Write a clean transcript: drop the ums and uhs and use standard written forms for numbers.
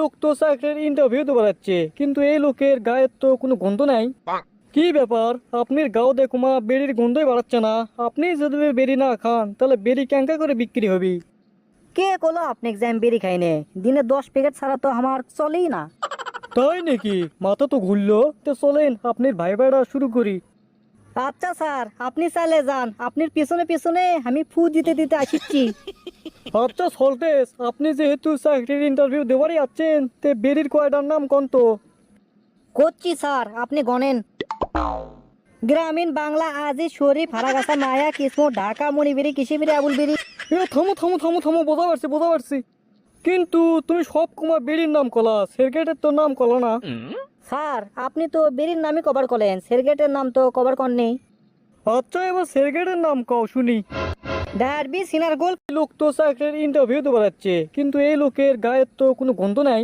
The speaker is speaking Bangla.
লোক তো চাকরির ইন্টারভিউ দেওয়া যাচ্ছে, কিন্তু এই লোকের গায়ের তো কোনো গন্ধ নাই। কি ব্যাপার, আপনার গাও দেখুমা বেরির গন্ধই বাড়াচ্ছে না। আপনি যদি বেরি না খান তাহলে বেরি ক্যাঙ্কা করে বিক্রি হবে? কে কলো আপনি যে আমি বেরি খাই নে? দিনে 10 প্যাকেট ছাড়া তো আমার চলেই না। তাই নাকি? মাথা তো ঘুরলো। তো চলেন আপনার ভাই ভাইরা শুরু করি। আচ্ছা স্যার, আপনি চাইলে যান, আপনার পিছনে পিছনে আমি ফু দিতে দিতে আসিচ্ছি। আচ্ছা সল্টেস, আপনি যেহেতু চাকরির ইন্টারভিউ দেওয়ারই আছেন, তে বেরির কয়টার নাম কোন তো? করছি স্যার, আপনি গনেন। গ্রামীণ বাংলা, আজি, শরীফ, হারাগাছা, মায়া, কিসমো, ঢাকা, মণিবেরি, কিশিবিরি, আবুলবেরি। থামো থামো থামো থামো, বোঝা পারছি বোঝা পারছি, কিন্তু তুমি সব কুমার বেরির নাম কলা, সেরগেটের তো নাম কলা না। স্যার, আপনি তো বেরির নামই কভার করলেন, সেরগেটের নাম তো কভার করেননি। আচ্ছা এবার সেরগেটের নাম কও শুনি। ডারবি সিনার গোল। লোক তো চাকরির ইন্টারভিউ দেওয়া যাচ্ছে, কিন্তু এই লোকের গায়ের তো কোনো গন্ধ নাই।